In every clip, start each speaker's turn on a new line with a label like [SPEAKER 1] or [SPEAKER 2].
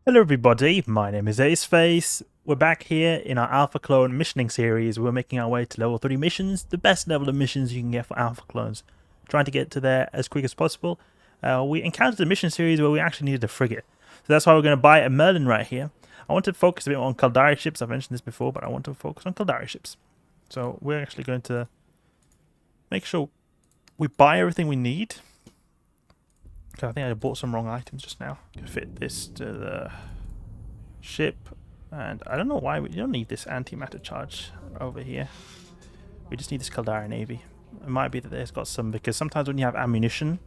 [SPEAKER 1] Hello everybody, my name is Aceface. We're back here in our Alpha Clone missioning series. We're making our way to level 3 missions, the best level of missions you can get for Alpha Clones. Trying to get to there as quick as possible. We encountered a mission series where we actually needed a frigate. So that's why we're going to buy a Merlin right here. I want to focus a bit on Caldari ships, I've mentioned this before, but I want to focus on Caldari ships. So we're actually going to make sure we buy everything we need. I think I bought some wrong items just now. Can fit this to the ship, and I don't know why we don't need this antimatter charge over here. We just need this Caldari Navy. It might be that there's got some, because sometimes when you have ammunition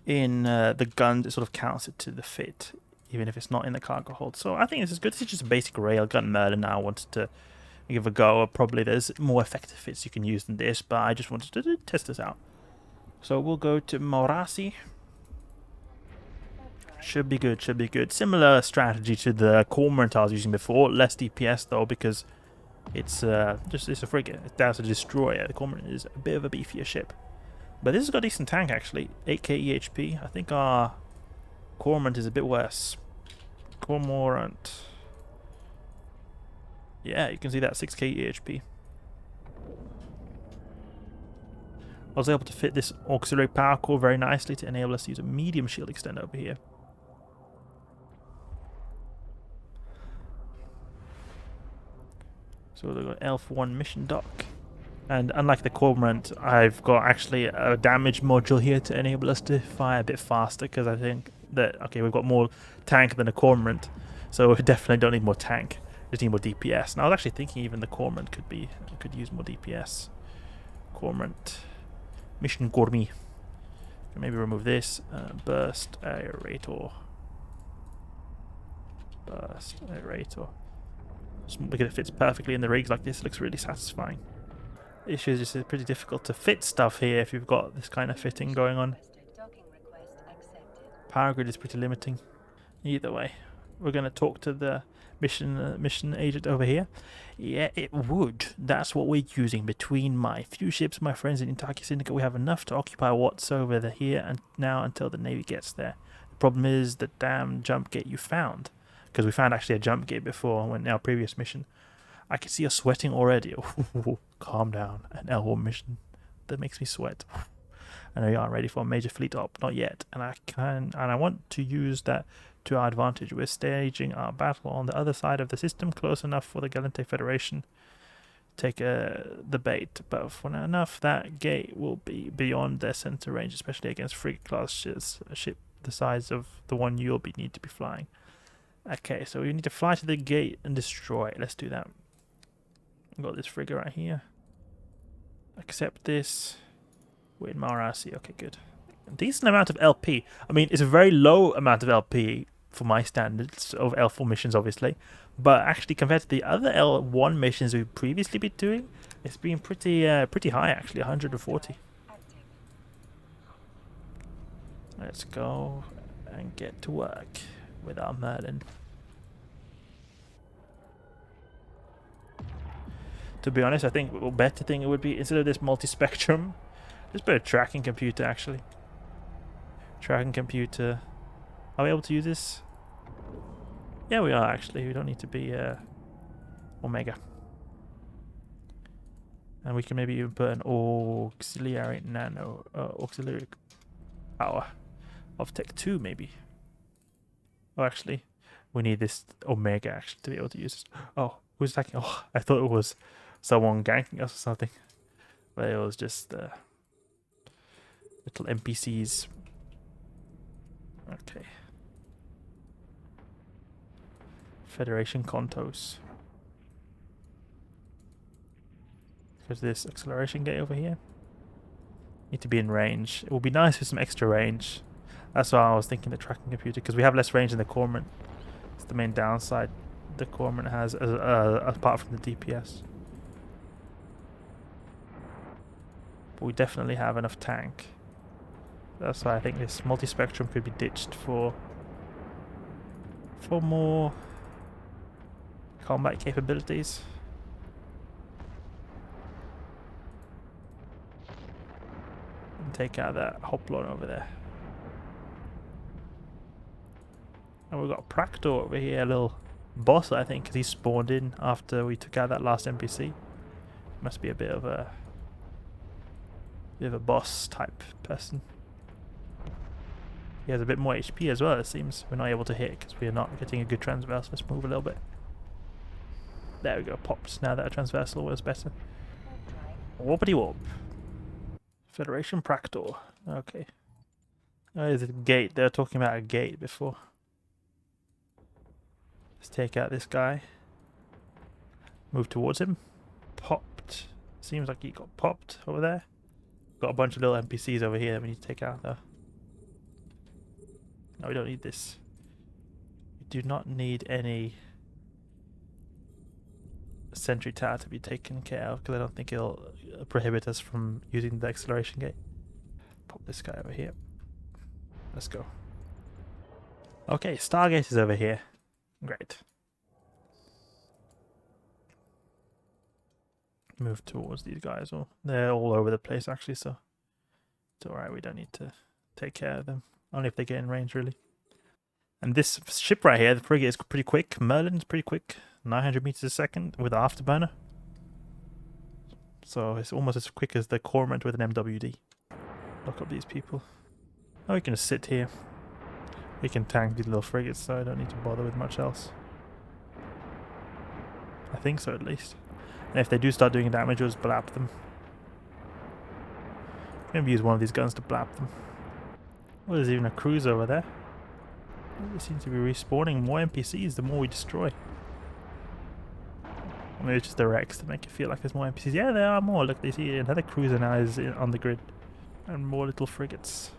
[SPEAKER 1] in the gun, it sort of counts it to the fit, even if it's not in the cargo hold. So I think this is good. This is just a basic Railgun Merlin. Now I wanted to give a go. Probably there's more effective fits you can use than this, but I just wanted to test this out. So we'll go to Morasi. Should be good, should be good. Similar strategy to the Cormorant I was using before. Less DPS though, because it's it's a frigate. It's down to destroyer. The Cormorant is a bit of a beefier ship. But this has got a decent tank actually. 8k EHP. I think our Cormorant is a bit worse. Cormorant. Yeah, you can see that 6k EHP. I was able to fit this auxiliary power core very nicely to enable us to use a medium shield extend over here. So we've got Elf 1 mission dock. And unlike the Cormorant, I've got actually a damage module here to enable us to fire a bit faster, because I think that, okay, we've got more tank than a Cormorant, so we definitely don't need more tank, just need more DPS. And I was actually thinking even the Cormorant could use more DPS. Cormorant. Mission Cormi. Maybe remove this. Burst Aerator. Burst Aerator. Because it fits perfectly in the rigs like this, it looks really satisfying. The issue is just it's pretty difficult to fit stuff here if you've got this kind of fitting going on. Power grid is pretty limiting. Either way, we're going to talk to the mission agent over here. Yeah, it would. That's what we're using. Between my few ships, my friends in Eutectic Syndicate, we have enough to occupy what's over here and now until the Navy gets there. The problem is the damn jump gate you found. Because we found actually a jump gate before when our previous mission. I can see you sweating already. Calm down. An L1 mission that makes me sweat. I know you aren't ready for a major fleet op, not yet. And I want to use that to our advantage. We're staging our battle on the other side of the system, close enough for the Galante Federation to take the bait. But for now enough, that gate will be beyond their center range, especially against frigate class ships, a ship the size of the one you'll need to be flying. Okay, so we need to fly to the gate and destroy it. Let's do that. I've got this frigate right here. Accept this. We're in Marasi. Okay, good. A decent amount of LP. I mean, it's a very low amount of LP for my standards of L4 missions, obviously. But actually, compared to the other L1 missions we've previously been doing, it's been pretty high, actually. 140. Let's go and get to work with our Merlin. To be honest, I think a better thing it would be, instead of this multispectrum, just put a tracking computer actually. Tracking computer. Are we able to use this? Yeah, we are actually. We don't need to be Omega. And we can maybe even put an auxiliary auxiliary power of Tech 2 maybe. Oh, actually, we need this Omega actually to be able to use this. Oh, who's attacking? Oh, I thought it was someone ganking us or something. But it was just little NPCs. Okay. Federation Contos. There's this acceleration gate over here. Need to be in range. It would be nice with some extra range. That's why I was thinking the tracking computer, because we have less range than the Cormorant. It's the main downside the Cormorant has, apart from the DPS. But we definitely have enough tank. That's why I think this multispectrum could be ditched for more combat capabilities. And take out that hoplon over there. And we've got Practor over here, a little boss, I think, because he spawned in after we took out that last NPC. Must be a bit of a boss type person. He has a bit more HP as well, it seems. We're not able to hit because we are not getting a good transversal. Let's move a little bit. There we go, popped. Now that a transversal was better. Warpity warp. Federation Practor. Okay. Oh, there's a gate. They were talking about a gate before. Let's take out this guy. Move towards him. Popped. Seems like he got popped over there. Got a bunch of little NPCs over here that we need to take out though. No, we don't need this. We do not need any sentry tower to be taken care of because I don't think it'll prohibit us from using the acceleration gate. Pop this guy over here. Let's go. Okay, Stargate is over here. Great. Move towards these guys. Or they're all over the place actually, so it's alright, we don't need to take care of them. Only if they get in range, really. And this ship right here, the frigate, is pretty quick. Merlin's pretty quick. 900 meters a second with an Afterburner. So it's almost as quick as the Cormorant with an MWD. Lock up these people. Oh, we can just sit here. We can tank these little frigates, so I don't need to bother with much else. I think so, at least. And if they do start doing damage, we'll just blap them. Maybe use one of these guns to blap them. Oh, there's even a cruise over there. We seem to be respawning more NPCs the more we destroy. Or maybe it's just the wrecks to make it feel like there's more NPCs. Yeah, there are more. Look, they see another cruiser now is on the grid. And more little frigates.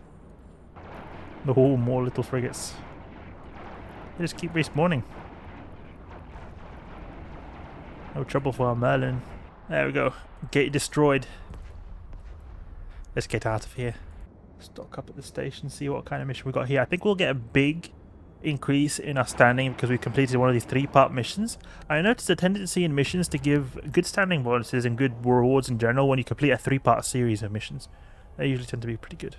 [SPEAKER 1] Oh, more little frigates. They just keep respawning. No trouble for our Merlin. There we go. Gate destroyed. Let's get out of here. Stock up at the station, see what kind of mission we got here. I think we'll get a big increase in our standing because we completed one of these 3-part missions. I noticed a tendency in missions to give good standing bonuses and good rewards in general when you complete a 3-part series of missions. They usually tend to be pretty good.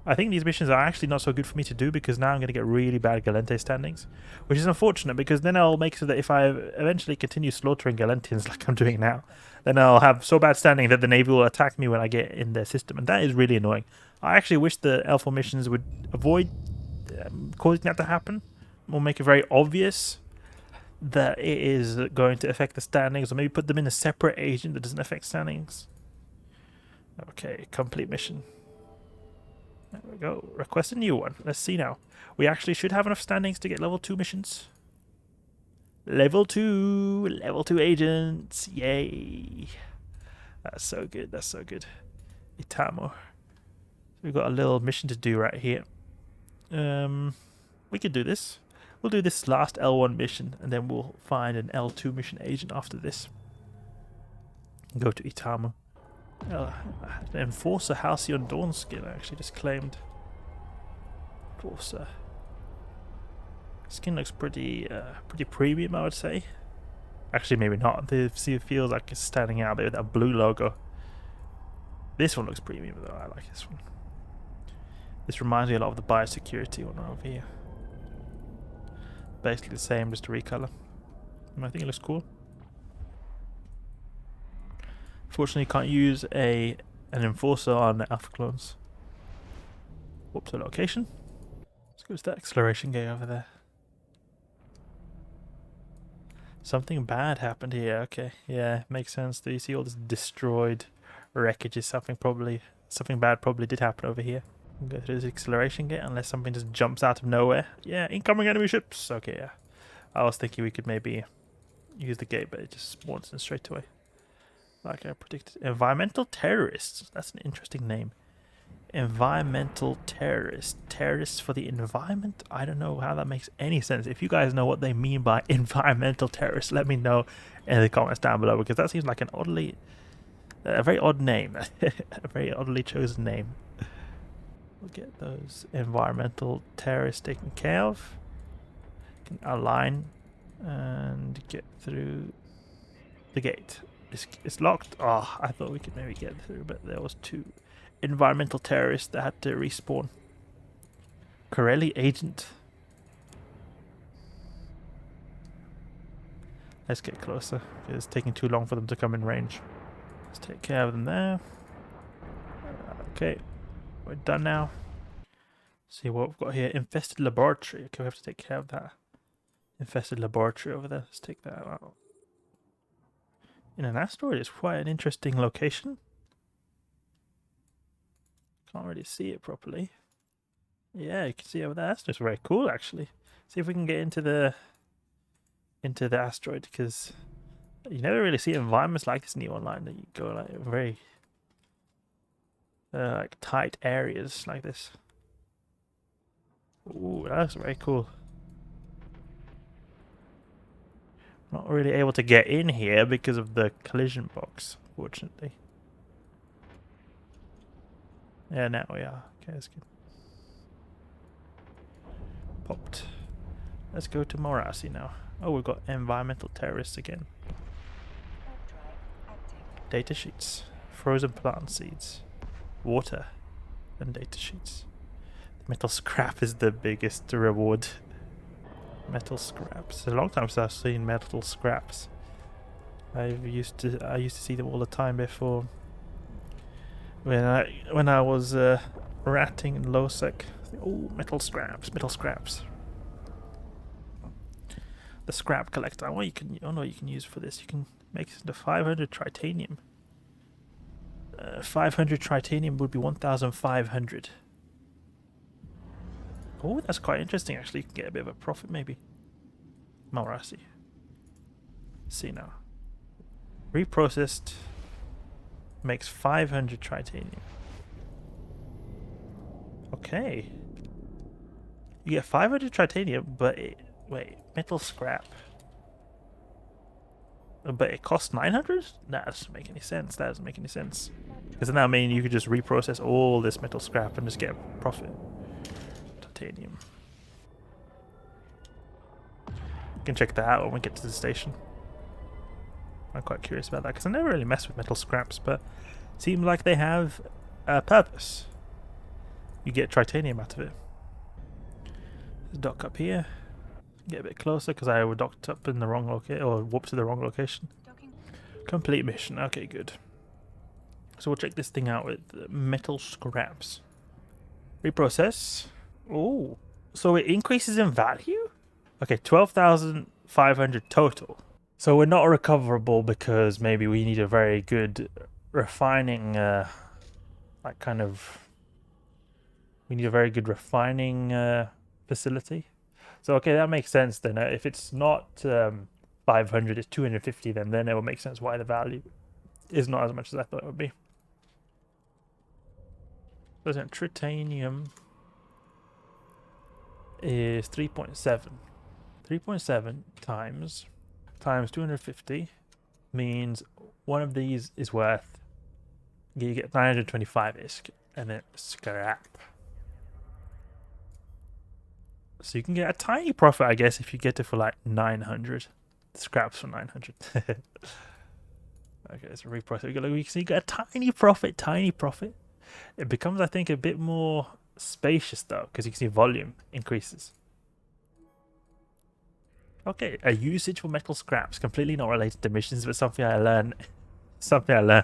[SPEAKER 1] I think these missions are actually not so good for me to do because now I'm going to get really bad Galente standings, which is unfortunate because then I'll make so that if I eventually continue slaughtering Galentians like I'm doing now, then I'll have so bad standing that the Navy will attack me when I get in their system, and that is really annoying. I actually wish the L4 missions would avoid causing that to happen, or make it very obvious that it is going to affect the standings, or maybe put them in a separate agent that doesn't affect standings. Okay, complete mission. There we go. Request a new one. Let's see now. We actually should have enough standings to get level 2 missions. Level 2! Level 2 agents! Yay! That's so good. That's so good. Itamo. We've got a little mission to do right here. We could do this. We'll do this last L1 mission, and then we'll find an L2 mission agent after this. Go to Itamo. Enforcer Halcyon Dawn skin I actually just claimed. Enforcer. Skin looks pretty premium, I would say. Actually, maybe not. It feels like it's standing out a bit with that blue logo. This one looks premium though. I like this one. This reminds me a lot of the biosecurity one over here. Basically the same, just a recolor. I think it looks cool. Fortunately, you can't use an enforcer on alpha clones. Whoops, a location. Let's go to that acceleration gate over there. Something bad happened here. Okay, yeah, makes sense. Do you see all this destroyed wreckage? Is something bad probably did happen over here. We'll go through this acceleration gate unless something just jumps out of nowhere. Yeah, incoming enemy ships. Okay, yeah. I was thinking we could maybe use the gate, but it just spawns in straight away. Like I predicted. Environmental terrorists. That's an interesting name. Environmental terrorists. Terrorists for the environment? I don't know how that makes any sense. If you guys know what they mean by environmental terrorists, let me know in the comments down below, because that seems like a very odd name. A very oddly chosen name. We'll get those environmental terrorists taken care of. Can align and get through the gate. It's locked. Oh, I thought we could maybe get through, but there was 2 environmental terrorist that had to respawn. Corelli agent. Let's get closer. It's taking too long for them to come in range. Let's take care of them there. Okay, we're done now. See what we've got here. Infested laboratory. Okay, we have to take care of that. Infested laboratory over there. Let's take that out. In an asteroid, it's quite an interesting location. Can't really see it properly. Yeah, you can see over there. That's just very cool, actually. See if we can get into the asteroid, because you never really see environments like this in the online. That you go like very like tight areas like this. Ooh, that's very cool. Not really able to get in here because of the collision box, fortunately. Yeah, now we are. Okay, that's good. Popped. Let's go to Morasi now. Oh, we've got environmental terrorists again. Data sheets. Frozen plant seeds. Water. And data sheets. Metal scrap is the biggest reward. Metal scraps. It's a long time since I've seen metal scraps. I used to see them all the time before. When I was ratting in low sec. Oh, metal scraps, metal scraps. The scrap collector. What you can use for this. You can make it into 500 titanium. 500 titanium would be 1,500. Oh, that's quite interesting. Actually, you can get a bit of a profit, maybe. Morasi. See now. Reprocessed makes 500 titanium. Okay. You get 500 titanium, but wait, metal scrap. But it costs 900? That doesn't make any sense. That doesn't make any sense. Because now, I mean, you could just reprocess all this metal scrap and just get a profit. Titanium. You can check that out when we get to the station. I'm quite curious about that because I never really mess with metal scraps, but it seems like they have a purpose. You get titanium out of it. Let's dock up here. Get a bit closer because I docked up in the wrong location, or warped to the wrong location. Complete mission. Okay, good. So we'll check this thing out with metal scraps. Reprocess. Oh, so it increases in value? Okay, 12,500 total. So we're not recoverable because maybe we need a very good refining, like kind of, we need a very good refining facility. So okay, that makes sense then. If it's not 500, it's 250 then it will make sense why the value is not as much as I thought it would be. So titanium is 3.7. 3.7 times 250 means one of these is worth, you get 925 isk, and then scrap. So you can get a tiny profit, I guess, if you get it for like 900. Scraps for 900. Okay, let's reprocess. So you get a tiny profit. It becomes, I think, a bit more spacious though, because you can see volume increases. Okay, a usage for metal scraps, completely not related to missions, but something I learn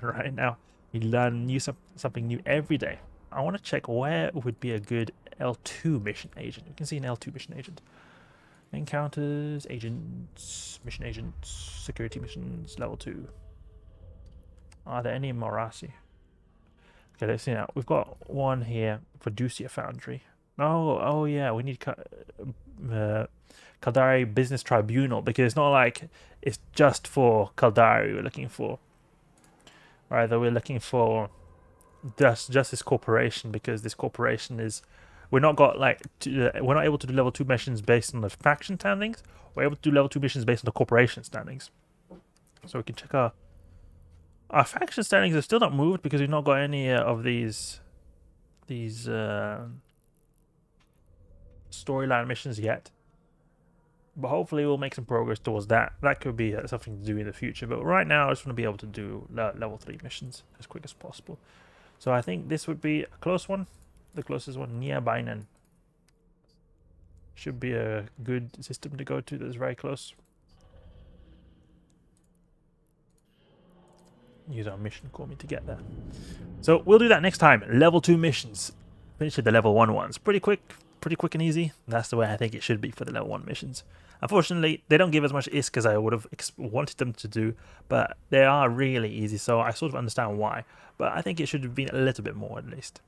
[SPEAKER 1] right now. You learn something new every day. I want to check where would be a good L2 mission agent. You can see an L2 mission agent. Encounters, agents, mission agents, security missions, level 2. Are there any in Morasi? Okay, let's see now. We've got one here for Ducia Foundry. Oh yeah, we need Caldari Business Tribunal, because it's not like it's just for Caldari we're looking for. Rather, we're looking for just this corporation, because this corporation is, we're not able to do level 2 missions based on the faction standings. We're able to do level 2 missions based on the corporation standings. So we can check our faction standings are still not moved because we've not got any of these storyline missions yet. But hopefully we'll make some progress towards that. That could be something to do in the future. But right now I just want to be able to do level 3 missions as quick as possible. So I think this would be a close one. The closest one nearby then. Should be a good system to go to that's very close. Use our mission Cormi to get there. So we'll do that next time. Level 2 missions. Finish the level 1 ones. Pretty quick and easy. That's the way I think it should be for the level 1 missions. Unfortunately, they don't give as much ISK as I would have wanted them to do, but they are really easy, so I sort of understand why. But I think it should have been a little bit more at least.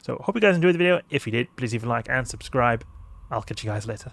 [SPEAKER 1] So hope you guys enjoyed the video. If you did, please leave a like and subscribe. I'll catch you guys later.